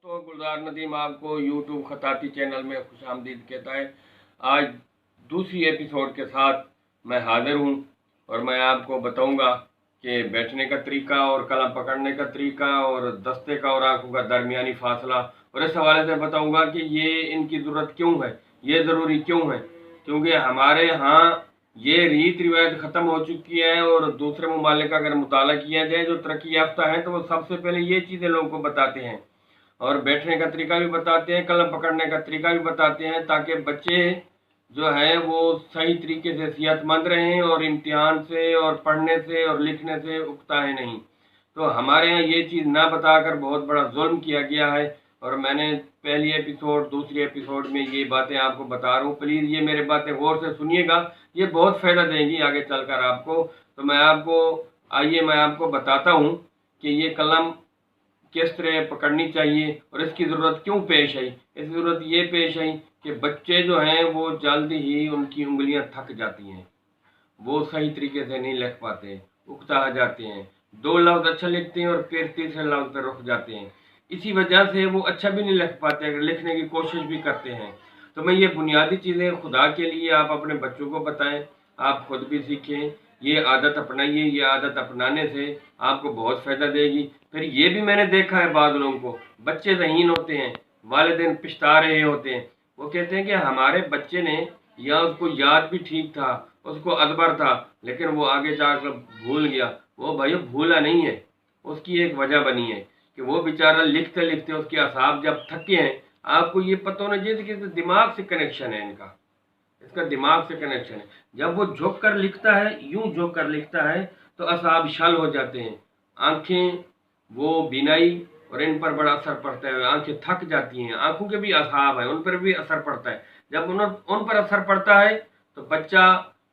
दोस्तों, गुलजार नदीम आपको YouTube खताती channel में खुशामदीद कहता है। आज दूसरी एपिसोड के साथ मैं हाजिर हूँ और मैं आपको बताऊंगा कि बैठने का तरीका और कलम पकड़ने का तरीका और दस्ते का और आंखों का दरमियानी फासला, और इस हवाले से बताऊंगा कि ये इनकी ज़रूरत क्यों है, ये ज़रूरी क्यों है। क्योंकि हमारे यहाँ ये रीत रिवायत ख़त्म हो चुकी है और दूसरे ममालिक का अगर मुताला किया जाए जो तरक्की याफ्ता है तो वो सबसे पहले ये चीज़ें लोगों को बताते हैं और बैठने का तरीका भी बताते हैं, कलम पकड़ने का तरीका भी बताते हैं, ताकि बच्चे जो है वो सही तरीके से सेहतमंद रहें और इम्तिहान से और पढ़ने से और लिखने से उकताएं नहीं। तो हमारे यहाँ ये चीज़ ना बताकर बहुत बड़ा जुल्म किया गया है और मैंने पहली एपिसोड दूसरी एपिसोड में ये बातें आपको बता रहा हूँ। प्लीज़ ये मेरे बातें गौर से सुनिएगा, ये बहुत फ़ायदा देंगी आगे चलकर आपको। तो मैं आपको बताता हूँ कि ये कलम किस तरह पकड़नी चाहिए और इसकी ज़रूरत क्यों पेश आई। इसकी ज़रूरत ये पेश आई कि बच्चे जो हैं वो जल्द ही उनकी उंगलियां थक जाती हैं, वो सही तरीके से नहीं लिख पाते, उकता जाते हैं, दो लफ्ज़ अच्छा लिखते हैं और फिर तीसरे लफ्ज़ पर रुक जाते हैं। इसी वजह से वो अच्छा भी नहीं लिख पाते अगर लिखने की कोशिश भी करते हैं। तो मैं ये बुनियादी चीज़ें खुदा के लिए आप अपने बच्चों को बताएं, आप खुद भी सीखें, ये आदत अपनाइए। ये आदत अपनाने से आपको बहुत फ़ायदा देगी। फिर ये भी मैंने देखा है बाद लोगों को, बच्चे ज़हीन होते हैं, वालिदैन पछता रहे होते हैं, वो कहते हैं कि हमारे बच्चे ने या उसको याद भी ठीक था, उसको अदबर था, लेकिन वो आगे जाकर भूल गया। वो भाई भूला नहीं है, उसकी एक वजह बनी है कि वो बेचारा लिखते लिखते उसके असाब जब थके हैं। आपको ये पता होना चाहिए कि दिमाग से कनेक्शन है इसका दिमाग से कनेक्शन है। जब वो झुक कर लिखता है, यूं झुक कर लिखता है तो असाब शल हो जाते हैं, आंखें वो बिनाई और इन पर बड़ा असर पड़ता है, आंखें थक जाती हैं, आंखों के भी असाब है उन पर भी असर पड़ता है। जब उन पर असर पड़ता है तो बच्चा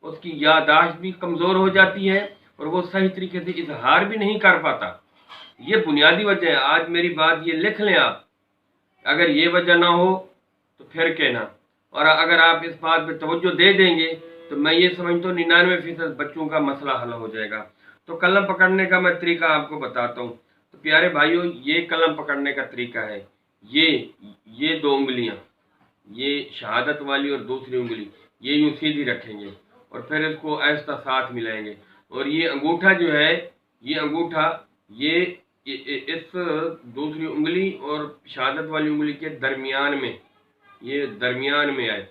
उसकी याददाश्त भी कमज़ोर हो जाती है और वो सही तरीके से इजहार भी नहीं कर पाता। ये बुनियादी वजह है। आज मेरी बात ये लिख लें आप, अगर ये वजह ना हो तो फिर कहना, और अगर आप इस बात पे तवज्जो दे देंगे तो मैं ये समझता हूँ 99% बच्चों का मसला हल हो जाएगा। तो कलम पकड़ने का मैं तरीका आपको बताता हूँ। तो प्यारे भाइयों, ये कलम पकड़ने का तरीका है, ये दो उंगलियाँ, ये शहादत वाली और दूसरी उंगली ये यूँ सीधी रखेंगे और फिर इसको आहिस्ता साथ मिलाएंगे। और ये अंगूठा जो है, ये अंगूठा ये इस दूसरी उंगली और शहादत वाली उंगली के दरमियान में, ये दरमियान में आए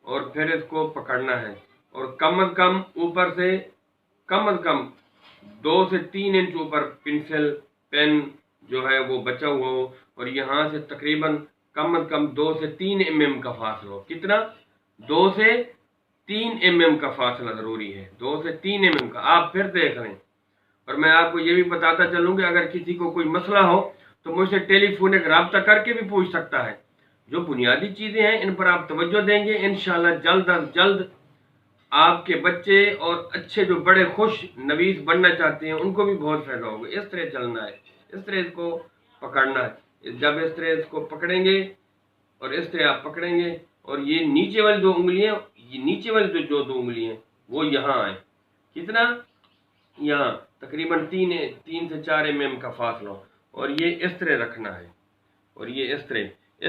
और फिर इसको पकड़ना है। और कम अज़ कम ऊपर से कम अज़ कम 2 से 3 इंच ऊपर पेंसिल पेन जो है वो बचा हुआ हो, और यहाँ से तकरीबन कम अज़ कम 2 से 3 mm का फासला हो। कितना? 2 से 3 mm का फासला ज़रूरी है, 2 से 3 mm का। आप फिर देख लें। और मैं आपको ये भी बताता चलूँ कि अगर किसी को कोई मसला हो तो मुझसे टेलीफोनिक रब्ता करके भी पूछ सकता है। जो बुनियादी चीज़ें हैं इन पर आप तवज्जो देंगे, इंशाल्लाह जल्द अज जल्द आपके बच्चे और अच्छे जो बड़े खुश नवीस बनना चाहते हैं उनको भी बहुत फ़ायदा होगा। इस तरह चलना है, इस तरह इसको पकड़ना है। जब इस तरह इसको पकड़ेंगे और इस तरह आप पकड़ेंगे और ये नीचे वाली दो उंगलियाँ, ये नीचे वाली जो दो उंगलियाँ वो यहाँ आए। कितना? यहाँ तकरीबन 3 से 4 mm का फासला, और ये इस तरह रखना है। और ये इस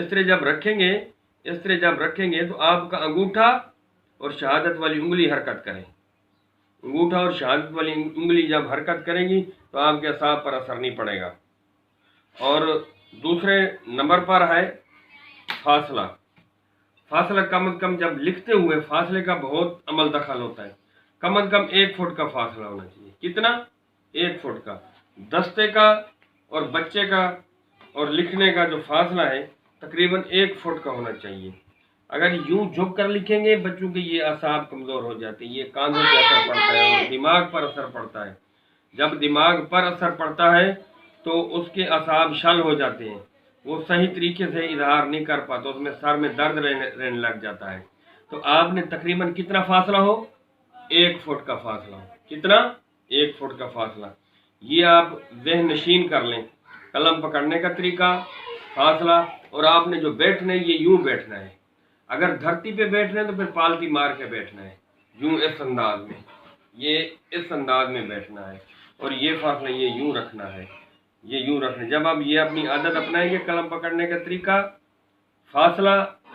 तरह जब रखेंगे तो आपका अंगूठा और शहादत वाली उंगली हरकत करें। अंगूठा और शहादत वाली उंगली जब हरकत करेंगी तो आपके असाब पर असर नहीं पड़ेगा। और दूसरे नंबर पर है फासला। कम अज़ कम जब लिखते हुए फासले का बहुत अमल दखल होता है। कम अज़ कम 1 फुट का फासला होना चाहिए। कितना? 1 फुट का। दस्ते का और बच्चे का और लिखने का जो फासला है तकरीबन 1 फुट का होना चाहिए। अगर यूं झुक कर लिखेंगे बच्चों के ये असाब कमज़ोर हो जाते हैं, ये कांधों पर असर पड़ता है और दिमाग पर असर पड़ता है। जब दिमाग पर असर पड़ता है तो उसके असाब शल हो जाते हैं, वो सही तरीके से इजहार नहीं कर पाता, उसमें सर में दर्द रहने लग जाता है। तो आपने तकरीबन कितना फासला हो? 1 फुट का फासला हो। कितना? 1 फुट का फासला। ये आप ज़हन नशीन कर लें। कलम पकड़ने का तरीका, फासला, और आपने जो बैठना है ये यूं बैठना है। अगर धरती पे बैठना है तो फिर पालती मार के बैठना है, यूं इस अंदाज में, ये इस अंदाज में बैठना है। और ये फासला ये यूं रखना है। ये यूं रखने। जब आप ये अपनी आदत अपनाएंगे कलम पकड़ने का तरीका, फासला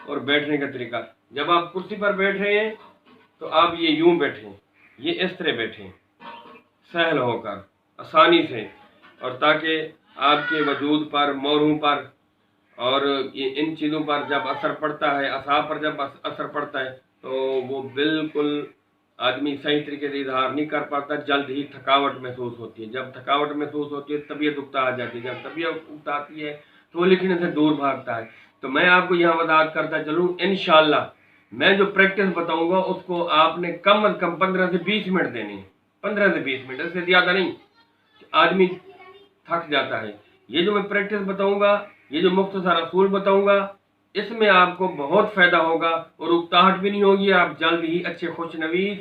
और बैठने का तरीका, जब आप कुर्सी पर बैठ रहे हैं तो आप ये यूं बैठें, ये इस तरह बैठें, सहल होकर, आसानी से, और ताकि आपके वजूद पर, मोरों पर और ये इन चीज़ों पर जब असर पड़ता है, असाब पर जब असर पड़ता है, तो वो बिल्कुल आदमी सही तरीके से इजहार नहीं कर पाता, जल्द ही थकावट महसूस होती है। जब थकावट महसूस होती है तबीयत उकता आ जाती है, जब तबीयत उकता आती है तो वो लिखने से दूर भागता है। तो मैं आपको यहाँ वजाहत करता चलूँ, इंशाअल्लाह मैं जो प्रैक्टिस बताऊँगा उसको आपने कम अज़ कम 15 से 20 मिनट देनी है, 15 से 20 मिनट, इससे ज़्यादा नहीं, आदमी थक जाता है। ये जो मैं प्रैक्टिस बताऊँगा, ये जो मुख्तसर असूल बताऊँगा, इसमें आपको बहुत फ़ायदा होगा और उकताहट भी नहीं होगी। आप जल्द ही अच्छे खुशनवीस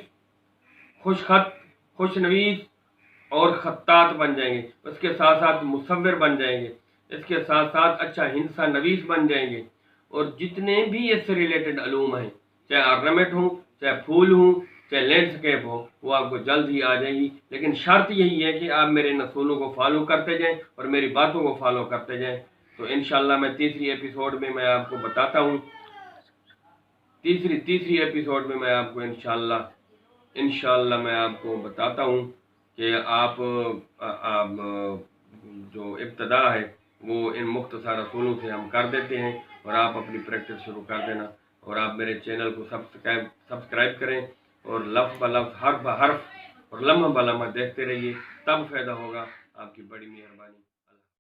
और खत्तात बन जाएंगे, उसके साथ साथ मुसव्विर बन जाएंगे, इसके साथ साथ अच्छा हिंसा नवीस बन जाएंगे। और जितने भी इससे रिलेटेड अलूम हैं, चाहे ऑर्नामेंट हो, चाहे फूल हो, चाहे लैंडस्केप हो, वो आपको जल्द ही आ जाएगी। लेकिन शर्त यही है कि आप मेरे नसूलों को फॉलो करते जाएं और मेरी बातों को फॉलो करते जाएं। तो इंशाल्लाह मैं तीसरी एपिसोड में मैं आपको बताता हूँ, तीसरी एपिसोड में मैं आपको इंशाल्लाह मैं आपको बताता हूँ कि आप जो इब्तदा है वो इन मुख्तसर रसूलों से हम कर देते हैं और आप अपनी प्रैक्टिस शुरू कर देना। और आप मेरे चैनल को सब्सक्राइब करें और लफ्ज़ ब लफ्ज़, हर्फ ब हर्फ और लम्हा ब लम्हा देखते रहिए, तब फ़ायदा होगा। आपकी बड़ी मेहरबानी।